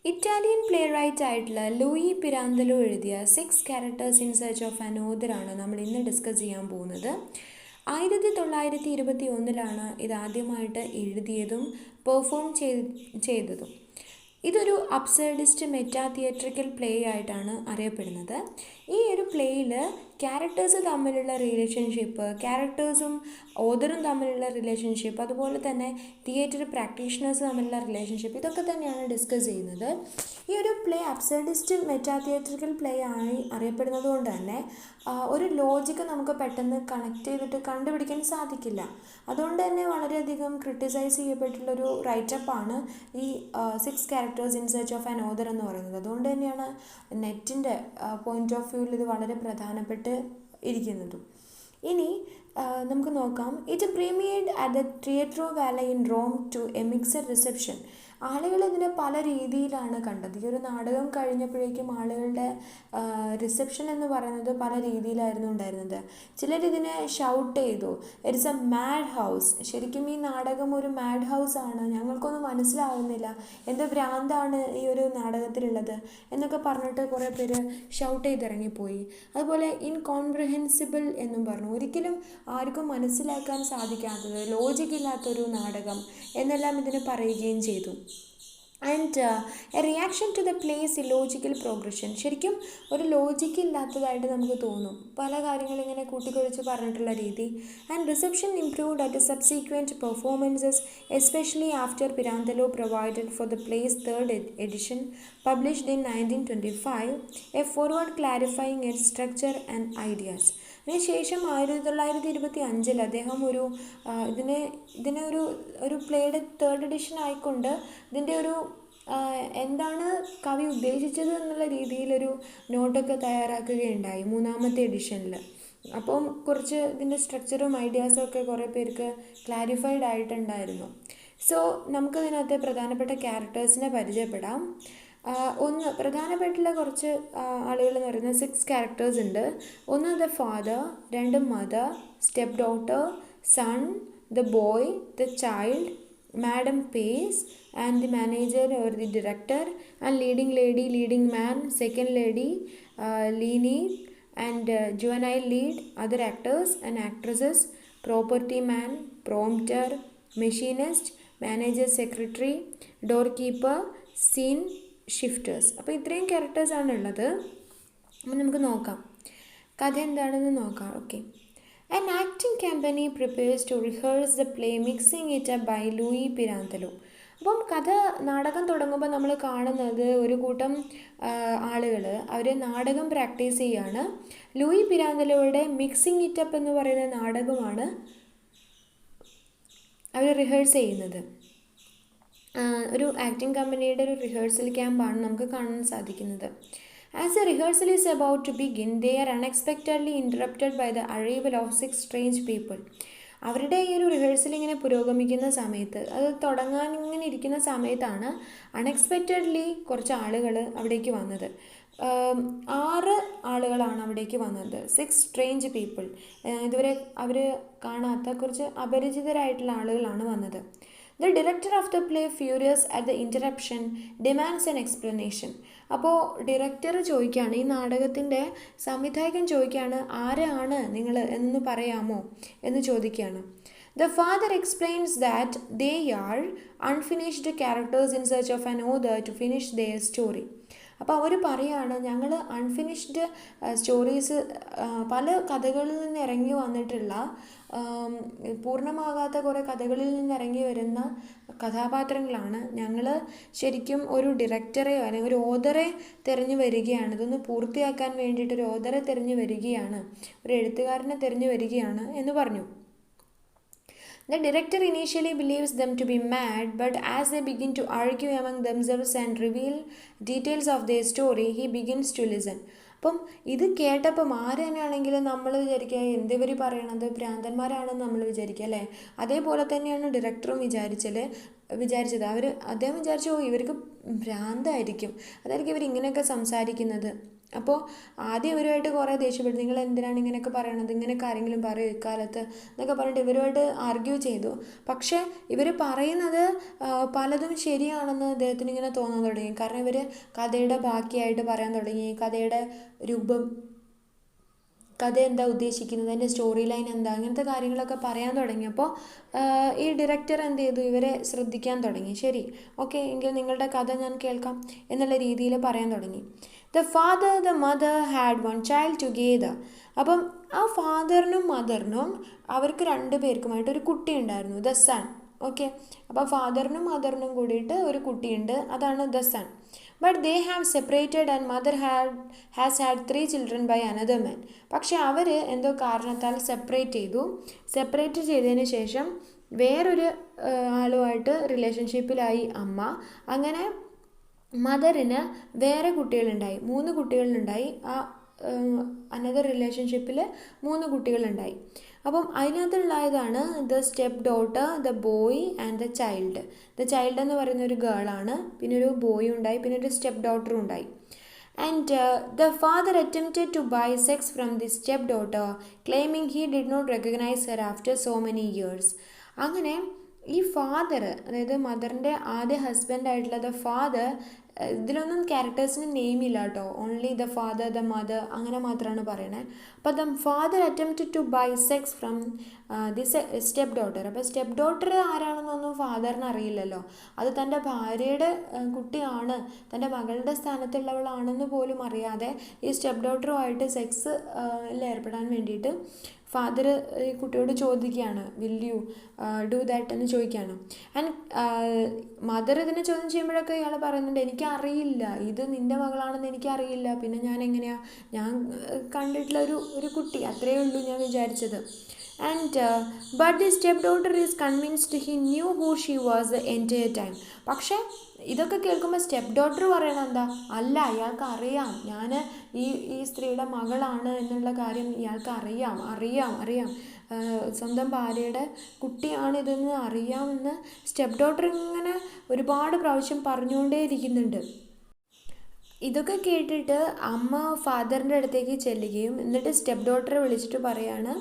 Italian playwright ആയിട്ടുള്ള Luigi Pirandello എഴുതിയ 6 characters in search of an ഓതറാണ് നമ്മൾ ഇന്ന് ഡിസ്കസ് ചെയ്യാൻ പോകുന്നത്. 1921 ഇത് ആദ്യമായിട്ട് എഴുതിയതും പെർഫോം ചെയ്തതും. ഇതൊരു അബ്സർഡിസ്റ്റ് മെറ്റാ തിയേറ്ററിക്കൽ പ്ലേ ആയിട്ടാണ് അറിയപ്പെടുന്നത്. ഈ ഒരു പ്ലേയിൽ ക്യാരക്ടേഴ്സ് തമ്മിലുള്ള റിലേഷൻഷിപ്പ്, ക്യാരക്ടേഴ്സും ഓതറും തമ്മിലുള്ള റിലേഷൻഷിപ്പ്, അതുപോലെ തന്നെ തിയേറ്റർ പ്രാക്ടീഷണേഴ്സ് തമ്മിലുള്ള റിലേഷൻഷിപ്പ്, ഇതൊക്കെ തന്നെയാണ് ഡിസ്കസ് ചെയ്യുന്നത്. ഈ ഒരു പ്ലേ അബ്സർഡിസ്റ്റ് മെറ്റാ തിയേറ്ററിക്കൽ പ്ലേ ആയി അറിയപ്പെടുന്നത് കൊണ്ട് തന്നെ ഒരു ലോജിക്ക് നമുക്ക് പെട്ടെന്ന് കണക്ട് ചെയ്തിട്ട് കണ്ടുപിടിക്കാൻ സാധിക്കില്ല. അതുകൊണ്ട് തന്നെ വളരെയധികം ക്രിട്ടിസൈസ് ചെയ്യപ്പെട്ടുള്ളൊരു റൈറ്റപ്പാണ് ഈ 6 characters in search of an author എന്ന് പറയുന്നത്. അതുകൊണ്ട് തന്നെയാണ് നെറ്റിൻ്റെ പോയിന്റ് ഓഫ് വ്യൂവിൽ ഇത് വളരെ പ്രധാനപ്പെട്ട് ഇരിക്കുന്നതും. ഇനി നമുക്ക് നോക്കാം. It premiered at the Teatro Valle in Rome to a mixed reception. ആളുകൾ ഇതിനെ പല രീതിയിലാണ് കണ്ടത്. ഈ ഒരു നാടകം കഴിഞ്ഞപ്പോഴേക്കും ആളുകളുടെ റിസപ്ഷൻ എന്ന് പറയുന്നത് പല രീതിയിലായിരുന്നു ഉണ്ടായിരുന്നത്. ചിലരിതിനെ ഷൗട്ട് ചെയ്തു, ഇറ്റ്സ് എ മാഡ് ഹൗസ്, ശരിക്കും ഈ നാടകം ഒരു മാഡ് ഹൗസ് ആണ്, ഞങ്ങൾക്കൊന്നും മനസ്സിലാവുന്നില്ല, എന്ത് ഭ്രാന്താണ് ഈ ഒരു നാടകത്തിലുള്ളത് എന്നൊക്കെ പറഞ്ഞിട്ട് കുറേ പേര് ഷൗട്ട് ചെയ്തിറങ്ങിപ്പോയി. അതുപോലെ ഇൻകോംപ്രിഹെൻസിബിൾ എന്നും പറഞ്ഞു, ഒരിക്കലും ആർക്കും മനസ്സിലാക്കാൻ സാധിക്കാത്തത്, ലോജിക്കില്ലാത്തൊരു നാടകം എന്നെല്ലാം ഇതിന് പറയുകയും ചെയ്തു. And a reaction to the play's illogical progression. ശരിക്കും ഒരു ലോജിക്ക് ഇല്ലാത്തതായിട്ട് നമുക്ക് തോന്നും, പല കാര്യങ്ങളും ഇങ്ങനെ കൂട്ടിക്കുറിച്ച് പറഞ്ഞിട്ടുള്ള രീതി. And reception improved at subsequent performances, especially after Pirandello provided for the play's third edition published in 1925 a foreword clarifying its structure and ideas. അതിനുശേഷം 1925 അദ്ദേഹം ഇതിനെ ഒരു പ്ലേയുടെ തേർഡ് എഡിഷൻ ആയിക്കൊണ്ട് ഇതിൻ്റെ ഒരു എന്താണ് കവി ഉദ്ദേശിച്ചത് എന്നുള്ള രീതിയിലൊരു നോട്ടൊക്കെ തയ്യാറാക്കുകയുണ്ടായി 3ാമത്തെ എഡിഷനിൽ. അപ്പം കുറച്ച് ഇതിൻ്റെ സ്ട്രക്ചറും ഐഡിയാസും ഒക്കെ കുറേ പേർക്ക് ക്ലാരിഫൈഡ് ആയിട്ടുണ്ടായിരുന്നു. സോ നമുക്കതിനകത്തെ പ്രധാനപ്പെട്ട ക്യാരക്ടേഴ്സിനെ പരിചയപ്പെടാം. ഒന്ന് പ്രധാനപ്പെട്ടുള്ള കുറച്ച് ആളുകൾ എന്ന് പറയുന്നത് 6 ക്യാരക്ടേഴ്സ് ഉണ്ട്. ഒന്ന് the father, 2 mother, stepdaughter, son, the boy, the child, madam Pace and the manager or the director, and leading lady, leading man, second lady, Leni and juvenile lead, other actors and actresses, property man, prompter, machinist, manager secretary, doorkeeper, scene shifters. അപ്പോൾ ഇത്രയും ക്യാരക്ടേഴ്സാണ് ഉള്ളത്. അപ്പോൾ നമുക്ക് നോക്കാം കഥ എന്താണെന്ന് നോക്കാം. Okay. An acting company prepares to rehearse the play mixing it up by Luigi Pirandello. അപ്പം നാടകം തുടങ്ങുമ്പോൾ നമ്മൾ കാണുന്നത് ഒരു കൂട്ടം ആളുകൾ അവർ നാടകം പ്രാക്ടീസ് ചെയ്യുകയാണ്. ലൂയി പിരാന്തലോയുടെ മിക്സിംഗ് ഇറ്റ് അപ്പ് എന്ന് പറയുന്ന നാടകമാണ് അവർ റിഹേഴ്സ് ചെയ്യുന്നത്. ഒരു ആക്ടിംഗ് കമ്പനിയുടെ ഒരു റിഹേഴ്സൽ ക്യാമ്പാണ് നമുക്ക് കാണാൻ സാധിക്കുന്നത്. As a rehearsal is about to begin, they are unexpectedly interrupted by the arrival of 6 strange people. അവരുടെ ഈ ഒരു റിഹേഴ്സൽ ഇങ്ങനെ പുരോഗമിക്കുന്ന സമയത്ത്, അത് തുടങ്ങാൻ ഇങ്ങനെ ഇരിക്കുന്ന സമയത്താണ് അൺഎക്സ്പെക്റ്റഡ്ലി കുറച്ച് ആളുകൾ അവിടേക്ക് വന്നത്. 6 ആളുകളാണ് അവിടേക്ക് വന്നത്. 6 സ്ട്രേഞ്ച് പീപ്പിൾ, ഇതുവരെ അവർ കാണാത്ത കുറച്ച് അപരിചിതരായിട്ടുള്ള ആളുകളാണ് വന്നത്. The director of the play, furious at the interruption, demands an explanation. അപ്പോൾ ഡയറക്ടർ ചോദിക്കുകയാണ്, ഈ നാടകത്തിൻ്റെ സംവിധായകൻ ചോദിക്കുകയാണ്, ആരാണ് നിങ്ങൾ എന്ന് പറയാമോ എന്ന് ചോദിക്കുകയാണ്. The father explains that they are unfinished characters in search of an author to finish their story. അപ്പോൾ അവർ പറയുകയാണ്, ഞങ്ങൾ അൺഫിനിഷ്ഡ് സ്റ്റോറീസ്, പല കഥകളിൽ നിന്ന് ഇറങ്ങി വന്നിട്ടുള്ള പൂർണ്ണമാകാത്ത കുറേ കഥകളിൽ നിന്ന് ഇറങ്ങി വരുന്ന കഥാപാത്രങ്ങളാണ്. ഞങ്ങൾ ശരിക്കും ഒരു ഡയറക്ടറെയോ അല്ലെങ്കിൽ ഒരു ഓതറെ തിരഞ്ഞു വരികയാണ്, ഇതൊന്ന് പൂർത്തിയാക്കാൻ വേണ്ടിയിട്ട് ഒരു ഓതറെ തിരഞ്ഞു വരികയാണ്, ഒരു എഴുത്തുകാരനെ തിരഞ്ഞു വരികയാണ് എന്ന് പറഞ്ഞു. The director initially believes them to be mad, but as they begin to argue among themselves and reveal details of their story, he begins to listen. അപ്പം ഇത് കേട്ടപ്പം ആര് തന്നെയാണെങ്കിലും നമ്മൾ വിചാരിക്കുക, എന്തിവർ പറയണത് ഭ്രാന്തന്മാരാണെന്ന് നമ്മൾ വിചാരിക്കുക അല്ലേ. അതേപോലെ തന്നെയാണ് ഡയറക്ടറും വിചാരിച്ചത്. അദ്ദേഹം വിചാരിച്ചു, ഇവർക്ക് ഭ്രാന്തായിരിക്കും, അതായിരിക്കും ഇവരിങ്ങനെയൊക്കെ സംസാരിക്കുന്നത്. അപ്പോൾ ആദ്യം ഇവരുമായിട്ട് കുറേ ദേഷ്യപ്പെട്ടു, നിങ്ങൾ എന്തിനാണ് ഇങ്ങനെയൊക്കെ പറയണത്, ഇങ്ങനെയൊക്കെ ആരെങ്കിലും പറയും ഇക്കാലത്ത് എന്നൊക്കെ പറഞ്ഞിട്ട് ഇവരുമായിട്ട് ആർഗ്യൂ ചെയ്തു. പക്ഷേ ഇവർ പറയുന്നത് പലതും ശരിയാണെന്ന് അദ്ദേഹത്തിന് ഇങ്ങനെ തോന്നാൻ തുടങ്ങി. കാരണം ഇവർ കഥയുടെ ബാക്കിയായിട്ട് പറയാൻ തുടങ്ങി, കഥയുടെ രൂപം, കഥ എന്താ ഉദ്ദേശിക്കുന്നത്, അതിൻ്റെ സ്റ്റോറി ലൈൻ എന്താ, അങ്ങനത്തെ കാര്യങ്ങളൊക്കെ പറയാൻ തുടങ്ങിയപ്പോൾ ഈ ഡയറക്ടർ എന്ത് ചെയ്തു, ഇവരെ ശ്രദ്ധിക്കാൻ തുടങ്ങി. ശരി, ഓക്കെ, എങ്കിൽ നിങ്ങളുടെ കഥ ഞാൻ കേൾക്കാം എന്നുള്ള രീതിയിൽ പറയാൻ തുടങ്ങി. The father the mother had one child together. അപ്പം ആ ഫാദറിനും മദറിനും അവർക്ക് 2 പേർക്കുമായിട്ട് ഒരു കുട്ടി ഉണ്ടായിരുന്നു, ദ സൺ. ഓക്കെ, അപ്പോൾ ഫാദറിനും മദറിനും കൂടിയിട്ട് ഒരു കുട്ടിയുണ്ട്, അതാണ് the son. But they have separated and mother has had 3 children by another man. പക്ഷെ അവർ എന്തോ കാരണത്താൽ സെപ്പറേറ്റ് ചെയ്തതിന് ശേഷം വേറൊരു ആളുമായിട്ട് റിലേഷൻഷിപ്പിലായി അമ്മ. അങ്ങനെ മദറിന് വേറെ കുട്ടികളുണ്ടായി, 3 കുട്ടികളുണ്ടായി. ആ അനദർ റിലേഷൻഷിപ്പിൽ 3 കുട്ടികളുണ്ടായി. അപ്പം അതിനകത്തുള്ളതാണ് the step daughter, the boy and the child. The child എന്ന് പറയുന്ന ഒരു ഗേളാണ്, പിന്നെ ഒരു ബോയും ഉണ്ടായി, പിന്നെ ഒരു സ്റ്റെപ്പ് ഡോട്ടറും ഉണ്ടായി. And the father attempted to buy sex from the step daughter, claiming he did not recognise her after so many years. അങ്ങനെ ഈ ഫാദർ, അതായത് മദറിൻ്റെ ആദ്യ ഹസ്ബൻഡായിട്ടുള്ള ദ ഫാദർ, ഇതിലൊന്നും ക്യാരക്ടേഴ്സിന് നെയിമില്ല കേട്ടോ, only the father, the mother, അങ്ങനെ മാത്രമാണ് പറയണേ. അപ്പോൾ the father attempted to buy sex from the step daughter. അപ്പോൾ സ്റ്റെപ്പ് ഡോട്ടർ ആരാണെന്നൊന്നും ഫാദറിന് അറിയില്ലല്ലോ, അത് തൻ്റെ ഭാര്യയുടെ കുട്ടിയാണ്, തൻ്റെ മകളുടെ സ്ഥാനത്തുള്ളവളാണെന്ന് പോലും അറിയാതെ ഈ സ്റ്റെപ്പ് ഡോട്ടറുമായിട്ട് സെക്സിൽ ഏർപ്പെടാൻ വേണ്ടിയിട്ട് ഫാദർ ഈ കുട്ടിയോട് ചോദിക്കുകയാണ്, വിൽ യു ഡു ദാറ്റ് എന്ന് ചോദിക്കുകയാണ്. ആൻഡ് മദർ ഇതിനെ ചോദ്യം ചെയ്യുമ്പോഴൊക്കെ ഇയാൾ പറയുന്നുണ്ട്, എനിക്കറിയില്ല, ഇത് നിൻ്റെ മകളാണെന്ന് എനിക്കറിയില്ല, പിന്നെ ഞാൻ കണ്ടിട്ടുള്ള ഒരു കുട്ടി, അത്രയേ ഉള്ളൂ ഞാൻ വിചാരിച്ചത്. And but the step daughter is convinced he knew who she was the entire time. പക്ഷേ ഇതൊക്കെ കേൾക്കുമ്പോൾ സ്റ്റെപ്പ് ഡോട്ടർ പറയണത് എന്താ, അല്ല, ഇയാൾക്ക് അറിയാം ഞാൻ ഈ സ്ത്രീയുടെ മകളാണ് എന്നുള്ള കാര്യം ഇയാൾക്ക് അറിയാം, സ്വന്തം ഭാര്യയുടെ കുട്ടിയാണിതെന്ന് അറിയാമെന്ന് സ്റ്റെപ്പ് ഡോട്ടർ ഇങ്ങനെ ഒരുപാട് പ്രാവശ്യം പറഞ്ഞുകൊണ്ടേയിരിക്കുന്നുണ്ട്. ഇതൊക്കെ കേട്ടിട്ട് അമ്മ ഫാദറിൻ്റെ അടുത്തേക്ക് ചെല്ലുകയും എന്നിട്ട് സ്റ്റെപ്പ് ഡോട്ടറെ വിളിച്ചിട്ട് പറയാണ്,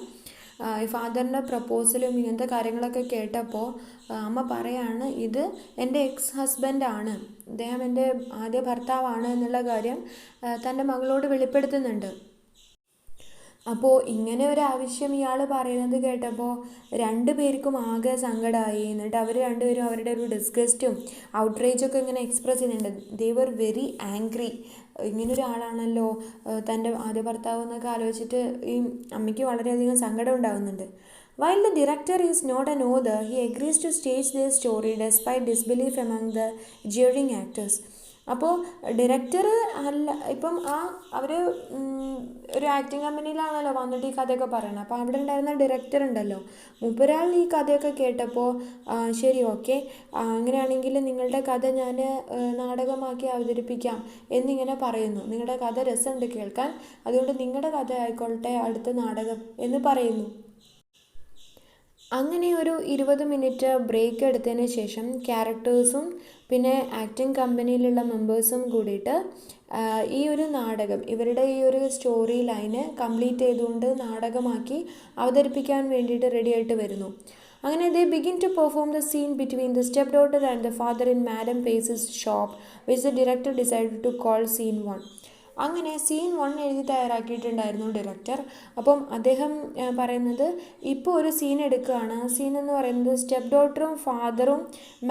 ഫാദറിൻ്റെ പ്രപ്പോസലും ഇങ്ങനത്തെ കാര്യങ്ങളൊക്കെ കേട്ടപ്പോൾ അമ്മ പറയാണ്, ഇത് എൻ്റെ എക്സ് ഹസ്ബൻഡാണ്, അദ്ദേഹം എൻ്റെ ആദ്യ ഭർത്താവാണ് എന്നുള്ള കാര്യം തൻ്റെ മകളോട് വെളിപ്പെടുത്തുന്നുണ്ട്. അപ്പോൾ ഇങ്ങനെ ഒരു ആവശ്യം ഇയാൾ പറയുന്നത് കേട്ടപ്പോൾ 2 പേർക്കും ആകെ സങ്കടമായി. എന്നിട്ട് അവർ 2 പേരും അവരുടെ ഒരു ഡിസ്ഗസ്റ്റും ഔട്ട്റേജൊക്കെ ഇങ്ങനെ എക്സ്പ്രസ് ചെയ്യുന്നുണ്ട്. ദേ വർ വെരി ആംഗ്രി. ഇങ്ങനൊരാളാണല്ലോ തൻ്റെ ആദ്യ ഭർത്താവ് എന്നൊക്കെ ആലോചിച്ചിട്ട് ഈ അമ്മയ്ക്ക് വളരെയധികം സങ്കടം ഉണ്ടാകുന്നുണ്ട്. While the director is not an author, he agrees to stage their story despite disbelief among the jeering actors. അപ്പോൾ ഡയറക്ടർ അല്ല, ഇപ്പം അവർ ഒരു ആക്ടിങ് കമ്പനിയിലാണല്ലോ വന്നിട്ട് ഈ കഥയൊക്കെ പറയണത്. അപ്പോൾ അവിടെ ഉണ്ടായിരുന്ന ഡയറക്ടർ ഉണ്ടല്ലോ, മൂപ്പരാൾ ഈ കഥയൊക്കെ കേട്ടപ്പോൾ ശരി, ഓക്കെ, അങ്ങനെയാണെങ്കിൽ നിങ്ങളുടെ കഥ ഞാൻ നാടകമാക്കി അവതരിപ്പിക്കാം എന്നിങ്ങനെ പറയുന്നു. നിങ്ങളുടെ കഥ രസമുണ്ട് കേൾക്കാൻ, അതുകൊണ്ട് നിങ്ങളുടെ കഥ ആയിക്കോട്ടെ അടുത്ത നാടകം എന്ന് പറയുന്നു. അങ്ങനെ ഒരു 20 മിനിറ്റ് ബ്രേക്ക് എടുത്തതിന് ശേഷം ക്യാരക്ടേഴ്സും പിന്നെ ആക്ടിങ് കമ്പനിയിലുള്ള മെമ്പേഴ്സും കൂടിയിട്ട് ഈ ഒരു നാടകം, ഇവരുടെ ഈ ഒരു സ്റ്റോറി ലൈന് കംപ്ലീറ്റ് ചെയ്തുകൊണ്ട് നാടകമാക്കി അവതരിപ്പിക്കാൻ വേണ്ടിയിട്ട് റെഡി ആയിട്ട് വരുന്നു. അങ്ങനെ they begin to perform the scene between the stepdaughter and the father in Madam Pace's shop, which the director decided to call Scene 1. അങ്ങനെ സീൻ 1 എഴുതി തയ്യാറാക്കിയിട്ടുണ്ടായിരുന്നു ഡയറക്ടർ. അപ്പം അദ്ദേഹം പറയുന്നത്, ഇപ്പോൾ ഒരു സീൻ എടുക്കുകയാണ്. സീൻ എന്ന് പറയുന്നത് സ്റ്റെപ്പ് ഡോട്ടറും ഫാദറും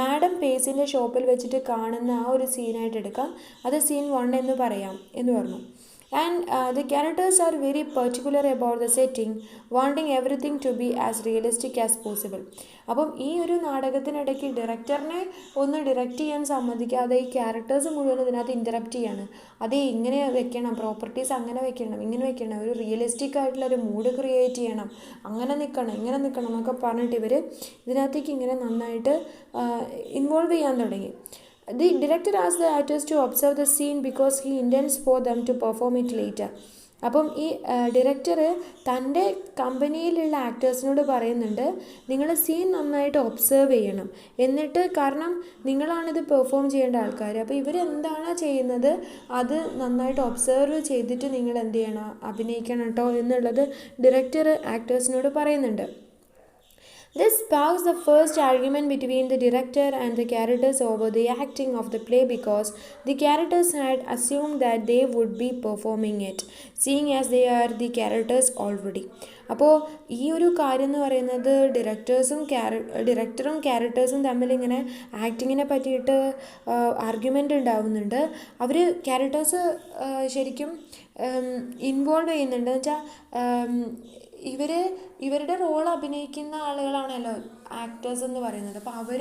മാഡം പേസിൻ്റെ ഷോപ്പിൽ വെച്ചിട്ട് കാണുന്ന ആ ഒരു സീനായിട്ട് എടുക്കാം, അത് സീൻ 1 എന്ന് പറയാം എന്ന് പറഞ്ഞു. And the characters are very particular about the setting, wanting everything to be as realistic as possible. അപ്പം ഈ ഒരു നാടകത്തിനിടയ്ക്ക് ഡയറക്ടറിനെ ഒന്ന് ഡയറക്റ്റ് ചെയ്യാൻ സമ്മതിക്കാതെ ഈ ക്യാരക്ടേഴ്സ് മുഴുവൻ ഇതിനകത്ത് ഇൻ്ററപ്റ്റ് ചെയ്യാണ്. അതേ ഇങ്ങനെ വെക്കണം, പ്രോപ്പർട്ടീസ് അങ്ങനെ വെക്കണം, ഇങ്ങനെ വെക്കണം, ഒരു റിയലിസ്റ്റിക് ആയിട്ടുള്ള ഒരു മൂഡ് ക്രിയേറ്റ് ചെയ്യണം, അങ്ങനെ നിൽക്കണം, ഇങ്ങനെ നിൽക്കണം എന്നൊക്കെ പറഞ്ഞിട്ട് ഇവർ ഇതിനകത്തേക്ക് ഇങ്ങനെ നന്നായിട്ട് ഇൻവോൾവ് ചെയ്യാൻ തുടങ്ങി. The director asked the actors to observe the scene because he intends for them to perform it later. അപ്പം ഈ ഡയറക്ടർ തൻ്റെ കമ്പനിയിലുള്ള ആക്ടേഴ്സിനോട് പറയുന്നുണ്ട്, നിങ്ങൾ സീൻ നന്നായിട്ട് ഒബ്സേർവ് ചെയ്യണം, എന്നിട്ട് കാരണം നിങ്ങളാണിത് പെർഫോം ചെയ്യേണ്ട ആൾക്കാർ, അപ്പോൾ ഇവരെന്താണോ ചെയ്യുന്നത് അത് നന്നായിട്ട് ഒബ്സേർവ് ചെയ്തിട്ട് നിങ്ങൾ എന്ത് ചെയ്യണം, അഭിനയിക്കണം കേട്ടോ എന്നുള്ളത് ഡയറക്ടർ ആക്ടേഴ്സിനോട് പറയുന്നുണ്ട്. This sparks the first argument between the director and the characters over the acting of the play because the characters had assumed that they would be performing it, seeing as they are the characters already. അപ്പോൾ ഈ ഒരു കാര്യം എന്ന് പറയുന്നത് ഡയറക്ടറും ക്യാരക്ടേഴ്സും തമ്മിൽ ഇങ്ങനെ ആക്ടിങ്ങിനെ പറ്റിയിട്ട് ആർഗ്യുമെൻ്റ് ഉണ്ടാവുന്നുണ്ട്. അവർ ക്യാരക്ടേഴ്സ് ശരിക്കും ഇൻവോൾവ് ചെയ്യുന്നുണ്ട്. എന്ന് വെച്ചാൽ ഇവരുടെ റോൾ അഭിനയിക്കുന്ന ആളുകളാണല്ലോ ആക്ടേഴ്സ് എന്ന് പറയുന്നത്. അപ്പോൾ അവർ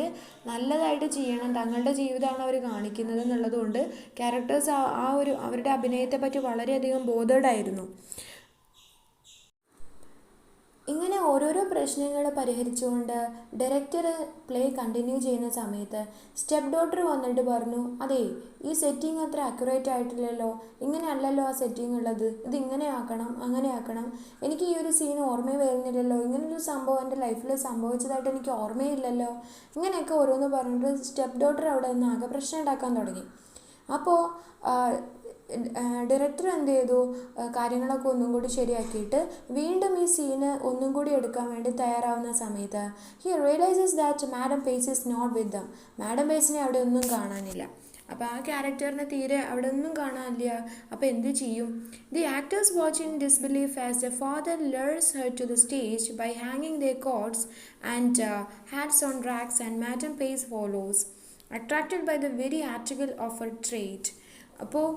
നല്ലതായിട്ട് ചെയ്യണം, തങ്ങളുടെ ജീവിതമാണ് അവർ കാണിക്കുന്നത് എന്നുള്ളതുകൊണ്ട് ക്യാരക്ടേഴ്സ് അവരുടെ അഭിനയത്തെ പറ്റി വളരെയധികം ബോധേഡായിരുന്നു. ഇങ്ങനെ ഓരോരോ പ്രശ്നങ്ങൾ പരിഹരിച്ചുകൊണ്ട് ഡയറക്ടർ പ്ലേ കണ്ടിന്യൂ ചെയ്യുന്ന സമയത്ത് സ്റ്റെപ്പ് ഡോട്ടർ വന്നിട്ട് പറഞ്ഞു, അതെ ഈ സെറ്റിംഗ് അത്ര അക്യുറേറ്റ് ആയിട്ടില്ലല്ലോ, ഇങ്ങനെയല്ലല്ലോ ആ സെറ്റിംഗ് ഉള്ളത്, ഇത് ഇങ്ങനെ ആക്കണം അങ്ങനെ ആക്കണം, എനിക്ക് ഈ ഒരു സീൻ ഓർമ്മ വരുന്നില്ലല്ലോ, ഇങ്ങനൊരു സംഭവം എൻ്റെ ലൈഫിൽ സംഭവിച്ചതായിട്ട് എനിക്ക് ഓർമ്മയില്ലല്ലോ, ഇങ്ങനെയൊക്കെ ഓരോന്ന് പറഞ്ഞിട്ട് സ്റ്റെപ്പ് ഡോട്ടർ അവിടെ നിന്ന് ആകെ പ്രശ്നം ഉണ്ടാക്കാൻ തുടങ്ങി. അപ്പോൾ ഡയറക്ടർ എന്ത് ചെയ്തു, കാര്യങ്ങളൊക്കെ ഒന്നും കൂടി ശരിയാക്കിയിട്ട് വീണ്ടും ഈ സീന് ഒന്നും കൂടി എടുക്കാൻ വേണ്ടി തയ്യാറാവുന്ന സമയത്ത് he realises that madam Pace is not with them. മാഡം പേസിനെ അവിടെ ഒന്നും കാണാനില്ല. അപ്പോൾ ആ ക്യാരക്ടറിനെ തീരെ അവിടെ ഒന്നും കാണാനില്ല. അപ്പോൾ എന്ത് ചെയ്യും? The actors watch in disbelief as the father lures her to the stage by ഹാങ്ങിങ് their coats and hats on racks and madam Pace follows attracted by the very article of a trade. അപ്പോൾ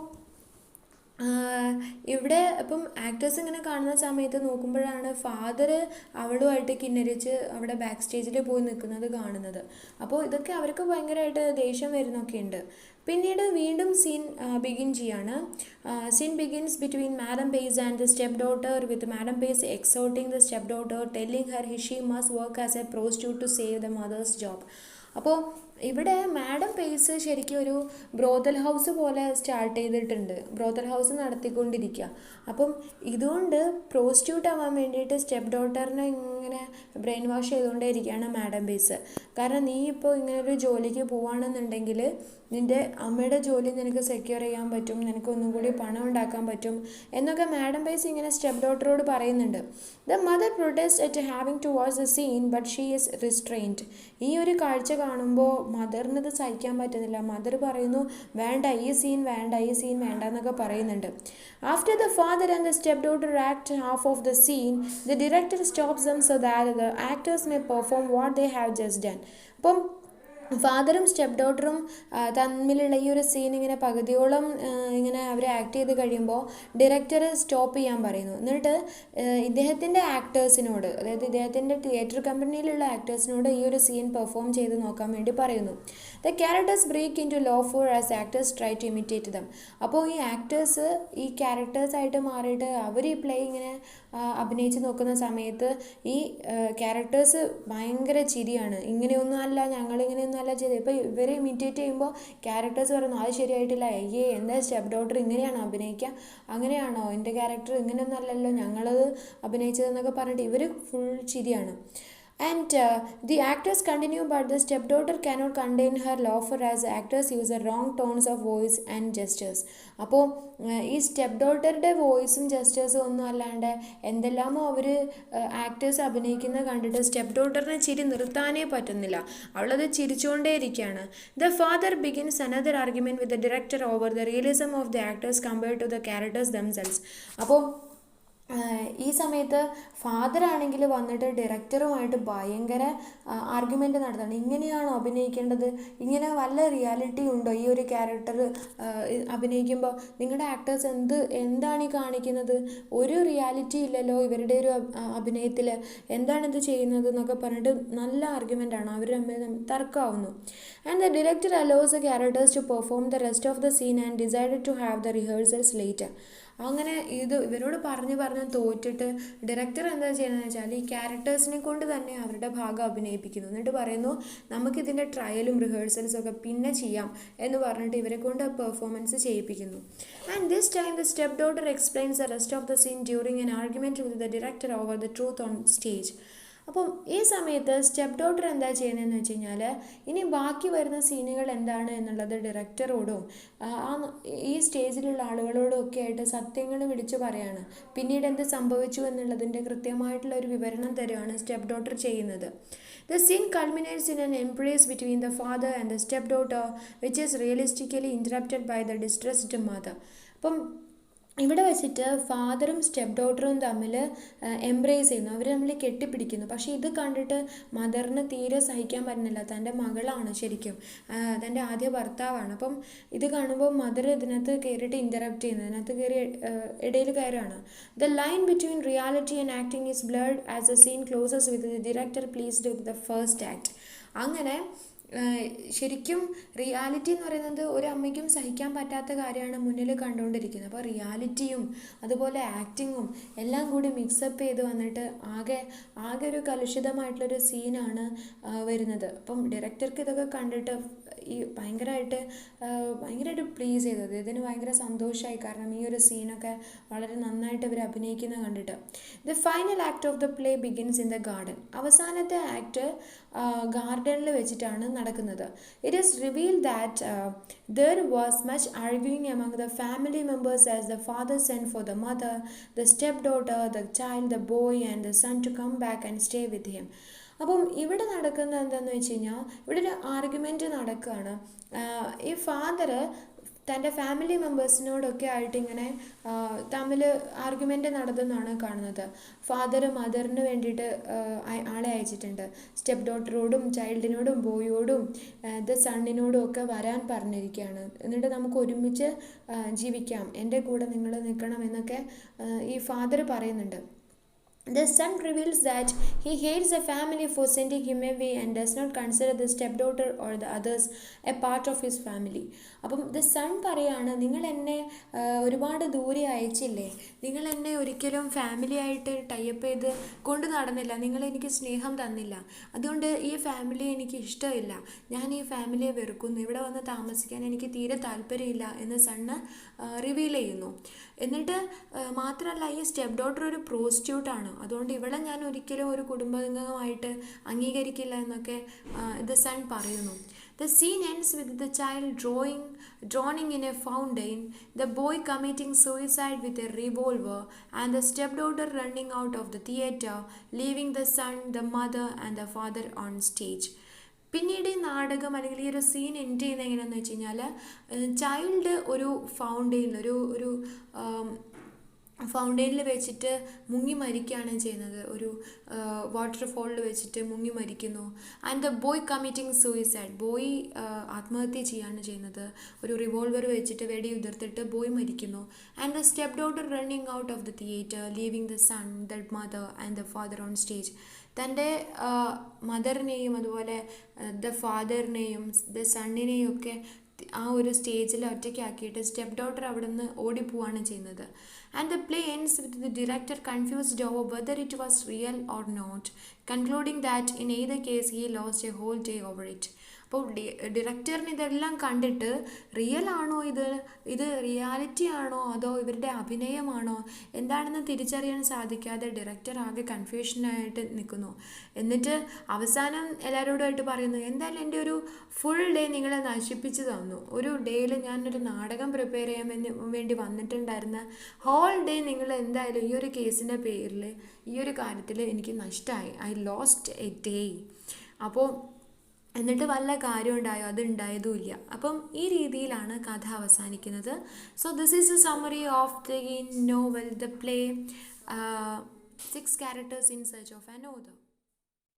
ഇവിടെ ഇപ്പം actors ഇങ്ങനെ കാണുന്ന സമയത്ത് നോക്കുമ്പോഴാണ് father അവളുമായിട്ട് കിന്നരിച്ച് അവിടെ back സ്റ്റേജിൽ പോയി നിൽക്കുന്നത് കാണുന്നത്. അപ്പോൾ ഇതൊക്കെ അവർക്ക് ഭയങ്കരമായിട്ട് ദേഷ്യം വരുന്നൊക്കെ ഉണ്ട്. പിന്നീട് വീണ്ടും സീൻ ബിഗിൻ ചെയ്യാണ്. Scene begins between madam Pace and the step daughter with madam Pace exhorting the step daughter telling her she must work as a prostitute to save the mother's job. അപ്പോൾ ഇവിടെ madam pace ശരിക്കും ഒരു ബ്രോതൽ house പോലെ start ചെയ്തിട്ടുണ്ട്, ബ്രോതൽ house നടത്തിക്കൊണ്ടിരിക്കുക. അപ്പം ഇതുകൊണ്ട് prostitute ആവാൻ വേണ്ടിയിട്ട് സ്റ്റെപ്പ് ഡോട്ടറിനെ ഇങ്ങനെ ബ്രെയിൻ വാഷ് ചെയ്തുകൊണ്ടേ ഇരിക്കുകയാണ് മാഡം പേസ്. കാരണം നീ ഇപ്പോൾ ഇങ്ങനൊരു ജോലിക്ക് പോവുകയാണെന്നുണ്ടെങ്കിൽ നിൻ്റെ അമ്മയുടെ ജോലി നിനക്ക് സെക്യൂർ ചെയ്യാൻ പറ്റും, നിനക്ക് ഒന്നും കൂടി പണം ഉണ്ടാക്കാൻ പറ്റും എന്നൊക്കെ മാഡം പേസ് ഇങ്ങനെ സ്റ്റെപ്പ് ഡോട്ടറോട് പറയുന്നുണ്ട്. The mother protest at having to watch the scene but she is restrained. ഈ ഒരു കാഴ്ച കാണുമ്പോൾ മദറിനത് സഹിക്കാൻ പറ്റുന്നില്ല. മദർ പറയുന്നു, വേണ്ട ഈ സീൻ വേണ്ട, ഈ സീൻ വേണ്ട എന്നൊക്കെ പറയുന്നുണ്ട്. After the father and the step daughter act half of the scene, the director stops them so that the actors may perform what they have just done. അപ്പം ഫാദറും സ്റ്റെപ്പ് ഡോട്ടറും തമ്മിലുള്ള ഈ ഒരു സീൻ ഇങ്ങനെ പകുതിയോളം ഇങ്ങനെ അവർ ആക്ട് ചെയ്ത് കഴിയുമ്പോൾ ഡയറക്ടർ സ്റ്റോപ്പ് ചെയ്യാൻ പറയുന്നു. എന്നിട്ട് ഇദ്ദേഹത്തിൻ്റെ ആക്ടേഴ്സിനോട്, അതായത് ഇദ്ദേഹത്തിൻ്റെ തിയേറ്റർ കമ്പനിയിലുള്ള ആക്ടേഴ്സിനോട് ഈ ഒരു സീൻ പെർഫോം ചെയ്ത് നോക്കാൻ വേണ്ടി പറയുന്നു. The characters break into laughter as actors try to imitate them. അപ്പോൾ ഈ ആക്ടേഴ്സ് ഈ ക്യാരക്ടേഴ്സായിട്ട് മാറിയിട്ട് അവർ ഈ പ്ലേ ഇങ്ങനെ അഭിനയിച്ച് നോക്കുന്ന സമയത്ത് ഈ ക്യാരക്ടേഴ്സ് ഭയങ്കര ചിരിയാണ്. ഇങ്ങനെയൊന്നും അല്ല, ഞങ്ങളിങ്ങനെയൊന്നും അല്ല ചെയ്തത്. ഇപ്പോൾ ഇവരെ ഇമിറ്റേറ്റ് ചെയ്യുമ്പോൾ ക്യാരക്ടേഴ്സ് പറയുന്നു, അത് ശരിയായിട്ടില്ല, എന്താ സ്റ്റെപ്പ് ഡോട്ടർ ഇങ്ങനെയാണോ അഭിനയിക്കുക, അങ്ങനെയാണോ എൻ്റെ ക്യാരക്ടർ, ഇങ്ങനെയൊന്നും അല്ലല്ലോ ഞങ്ങളത് അഭിനയിച്ചതെന്നൊക്കെ പറഞ്ഞിട്ട് ഇവർ ഫുൾ ചിരിയാണ്. And the actors continue, but the stepdaughter cannot contain her laughter as actors use the wrong tones of voice and gestures. അപ്പോൾ ഈ സ്റ്റെപ്പ് ഡോട്ടറുടെ വോയിസും ജസ്റ്റേഴ്സും ഒന്നും അല്ലാണ്ട് എന്തെല്ലാമോ അവർ ആക്ടേഴ്സ് അഭിനയിക്കുന്നത് കണ്ടിട്ട് സ്റ്റെപ്പ് ഡോട്ടറിനെ ചിരി നിർത്താനേ പറ്റുന്നില്ല, അവളത് ചിരിച്ചുകൊണ്ടേയിരിക്കുകയാണ്. The father begins another argument with the director over the realism of the actors compared to the characters themselves. അപ്പോൾ ഈ സമയത്ത് ഫാദറാണെങ്കിൽ വന്നിട്ട് ഡയറക്ടറുമായിട്ട് ഭയങ്കര ആർഗ്യുമെൻ്റ് നടത്തുകയാണ്. ഇങ്ങനെയാണോ അഭിനയിക്കേണ്ടത്, ഇങ്ങനെ വല്ല റിയാലിറ്റി ഉണ്ടോ ഈ ഒരു ക്യാരക്ടർ അഭിനയിക്കുമ്പോൾ, നിങ്ങളുടെ ആക്ടേഴ്സ് എന്താണ് ഈ കാണിക്കുന്നത്, ഒരു റിയാലിറ്റി ഇല്ലല്ലോ ഇവരുടെ ഒരു അഭിനയത്തിൽ, എന്താണിത് ചെയ്യുന്നത് എന്നൊക്കെ പറഞ്ഞിട്ട് നല്ല ആർഗ്യുമെൻ്റാണ്, അവർ തമ്മിൽ തർക്കമാവുന്നു. And the director allows the characters to perform the rest of the scene and decided to have the rehearsals later. അങ്ങനെ ഇവരോട് പറഞ്ഞ് തോറ്റിട്ട് ഡയറക്ടർ എന്താ ചെയ്യണമെന്ന് വെച്ചാൽ ഈ ക്യാരക്ടേഴ്സിനെ കൊണ്ട് തന്നെ അവരുടെ ഭാഗം അഭിനയിപ്പിക്കുന്നു. എന്നിട്ട് പറയുന്നു നമുക്കിതിൻ്റെ ട്രയലും റിഹേഴ്സൽസും ഒക്കെ പിന്നെ ചെയ്യാം എന്ന് പറഞ്ഞിട്ട് ഇവരെ കൊണ്ട് പെർഫോമൻസ് ചെയ്യിപ്പിക്കുന്നു. And this time the step daughter explains the rest of the scene during an argument with the director over the truth on stage. അപ്പം ഈ സമയത്ത് സ്റ്റെപ്പ് ഡോട്ടർ എന്താ ചെയ്യുന്നതെന്ന് വെച്ച് കഴിഞ്ഞാൽ ഇനി ബാക്കി വരുന്ന സീനുകൾ എന്താണ് എന്നുള്ളത് ഡയറക്ടറോടും ഈ സ്റ്റേജിലുള്ള ആളുകളോടും ഒക്കെ ആയിട്ട് സത്യങ്ങൾ വിളിച്ചു പറയാണ്. പിന്നീട് എന്ത് സംഭവിച്ചു എന്നുള്ളതിൻ്റെ കൃത്യമായിട്ടുള്ള ഒരു വിവരണം തരുകയാണ് സ്റ്റെപ്പ് ഡോട്ടർ ചെയ്യുന്നത്. The scene culminates in an embrace between the father and the stepdaughter, which is realistically interrupted by the distressed mother. അപ്പം ഇവിടെ വെച്ചിട്ട് ഫാദറും സ്റ്റെപ്പ് ഡോട്ടറും തമ്മിൽ എംബ്രേസ് ചെയ്യുന്നു, അവർ തമ്മിൽ കെട്ടിപ്പിടിക്കുന്നു. പക്ഷേ ഇത് കണ്ടിട്ട് മദറിന് തീരെ സഹിക്കാൻ പറ്റുന്നില്ല. തൻ്റെ മകളാണ് ശരിക്കും, തൻ്റെ ആദ്യ ഭർത്താവാണ്. അപ്പം ഇത് കാണുമ്പോൾ മദർ ഇതിനകത്ത് കയറിയിട്ട് ഇൻ്ററപ്റ്റ് ചെയ്യുന്നു, ഇതിനകത്ത് കയറി ഇടയിൽ കയറാണ്. The line between reality and acting is blurred as the scene closes with the director pleased with the first act. അങ്ങനെ ശരിക്കും റിയാലിറ്റി എന്ന് പറയുന്നത് ഒരു അമ്മയ്ക്കും സഹിക്കാൻ പറ്റാത്ത കാര്യമാണ് മുന്നിൽ കണ്ടുകൊണ്ടിരിക്കുന്നത്. അപ്പോൾ റിയാലിറ്റിയും അതുപോലെ ആക്ടിങ്ങും എല്ലാം കൂടി മിക്സപ്പ് ചെയ്ത് വന്നിട്ട് ആകെ ഒരു കലുഷിതമായിട്ടുള്ളൊരു സീനാണ് വരുന്നത്. അപ്പം ഡയറക്ടർക്ക് ഇതൊക്കെ കണ്ടിട്ട് ഈ ഭയങ്കരമായിട്ട് പ്ലീസ് ചെയ്തത്, ഇതിന് ഭയങ്കര സന്തോഷമായി. കാരണം ഈ ഒരു സീനൊക്കെ വളരെ നന്നായിട്ട് ഇവർ അഭിനയിക്കുന്നത് കണ്ടിട്ട്. The final act of the play begins in the garden. അവസാനത്തെ ആക്ട് ഗാർഡനിൽ വെച്ചിട്ടാണ് നടക്കുന്നത്. It is reveal that there was much arguing among the family members as the father sent for the mother, the stepdaughter, the child, the boy and the son to come back and stay with him. അപ്പം ഇവിടെ നടക്കുന്നത് എന്താണെന്ന് വെച്ച് കഴിഞ്ഞാൽ ഇവിടെ ഒരു argument നടക്കുകയാണ്. ഈ ഫാദർ തൻ്റെ ഫാമിലി മെമ്പേഴ്സിനോടൊക്കെ ആയിട്ട് ഇങ്ങനെ തമ്മിൽ ആർഗ്യുമെൻ്റ് നടത്തുന്നതാണ് കാണുന്നത്. ഫാദർ മദറിന് വേണ്ടിയിട്ട് ആളെ അയച്ചിട്ടുണ്ട്. സ്റ്റെപ്പ് ഡോട്ടറോടും ചൈൽഡിനോടും ബോയോടും ദ സണ്ണിനോടും ഒക്കെ വരാൻ പറഞ്ഞിരിക്കുകയാണ്. എന്നിട്ട് നമുക്ക് ഒരുമിച്ച് ജീവിക്കാം, എൻ്റെ കൂടെ നിങ്ങൾ നിൽക്കണം എന്നൊക്കെ ഈ ഫാദർ പറയുന്നുണ്ട്. The son reveals that he hates the family for sending him away and does not consider the stepdaughter or the others a part of his family. അപ്പം ദ സൺ പറയാണ്, നിങ്ങൾ എന്നെ ഒരുപാട് ദൂരെ അയച്ചില്ലേ, നിങ്ങൾ എന്നെ ഒരിക്കലും ഫാമിലി ആയിട്ട് ടൈപ്പ് ചെയ്ത് കൊണ്ട് നടന്നില്ല, നിങ്ങൾ എനിക്ക് സ്നേഹം തന്നില്ല, അതുകൊണ്ട് ഈ ഫാമിലി എനിക്ക് ഇഷ്ടമില്ല, ഞാൻ ഈ ഫാമിലിയെ വെറുക്കുന്നു, ഇവിടെ വന്ന് താമസിക്കാൻ എനിക്ക് തീരെ താല്പര്യമില്ല എന്ന് സണ്ണ് റിവീൽ ചെയ്യുന്നു. എന്നിട്ട് മാത്രമല്ല, ഈ സ്റ്റെപ്പ് ഡോട്ടർ ഒരു പ്രോസ്റ്റിറ്റ്യൂട്ടാണ്, അതുകൊണ്ട് ഇവിടെ ഞാൻ ഒരിക്കലും ഒരു കുടുംബാംഗമായിട്ട് അംഗീകരിക്കില്ല എന്നൊക്കെ ദ സൺ പറയുന്നു. The scene ends with the child drowning in a fountain, the boy committing suicide with a revolver, and the stepdaughter running out of the theatre, leaving the son, the mother and the father on stage. പിന്നീട് ഈ നാടകം അല്ലെങ്കിൽ ഈ ഒരു scene end ചെയ്യുന്നത് എങ്ങനെയാണെന്ന് വെച്ച് കഴിഞ്ഞാൽ ചൈൽഡ് ഒരു ഫൗണ്ടെയിനിൽ ഒരു ഫൗണ്ടെയിനിൽ വെച്ചിട്ട് മുങ്ങി മരിക്കുകയാണ് ചെയ്യുന്നത്, ഒരു വാട്ടർഫോളിൽ വെച്ചിട്ട് മുങ്ങി മരിക്കുന്നു. And the boy committing suicide, boy ആത്മഹത്യ ചെയ്യാണ് ചെയ്യുന്നത്, ഒരു റിവോൾവർ വെച്ചിട്ട് വെടിയുതിർത്തിട്ട് ബോയ് മരിക്കുന്നു. And the step daughter running out of the theatre, leaving the son, the mother and the father on stage. തൻ്റെ മദറിനെയും അതുപോലെ ദ ഫാദറിനെയും ദ സണ്ണിനെയും ഒക്കെ ആ ഒരു സ്റ്റേജിൽ ഒറ്റയ്ക്കാക്കിയിട്ട് സ്റ്റെപ്പ് ഡോട്ടർ അവിടെ നിന്ന് ഓടിപ്പോവാണ് ചെയ്യുന്നത്. And the play ends with the director confused over whether it was real or not, concluding that in either case he lost a whole day over it. അപ്പോൾ ഡയറക്ടറിന് ഇതെല്ലാം കണ്ടിട്ട് റിയൽ ആണോ, ഇത് റിയാലിറ്റി ആണോ അതോ ഇവരുടെ അഭിനയമാണോ എന്താണെന്ന് തിരിച്ചറിയാൻ സാധിക്കാതെ ഡയറക്ടർ ആകെ കൺഫ്യൂഷനായിട്ട് നിൽക്കുന്നു. എന്നിട്ട് അവസാനം എല്ലാവരോടുമായിട്ട് പറയുന്നു, എന്തായാലും എൻ്റെ ഒരു ഫുൾ ഡേ നിങ്ങളെ നശിപ്പിച്ച് തന്നു, ഒരു ഡേയിൽ ഞാനൊരു നാടകം പ്രിപ്പയർ ചെയ്യാൻ വേണ്ടി വന്നിട്ടുണ്ടായിരുന്ന ഹോൾ ഡേ നിങ്ങൾ എന്തായാലും ഈ ഒരു കേസിൻ്റെ പേരിൽ ഈ ഒരു കാര്യത്തിൽ എനിക്ക് നഷ്ടമായി, ഐ ലോസ്റ്റ് എ ഡേ. അപ്പോൾ എന്നിട്ട് വല്ല കാര്യം ഉണ്ടായോ, അത് ഉണ്ടായതുമില്ല. അപ്പം ഈ രീതിയിലാണ് കഥ അവസാനിക്കുന്നത്. So this is A summary of the novel, the play 6 characters in search of an author.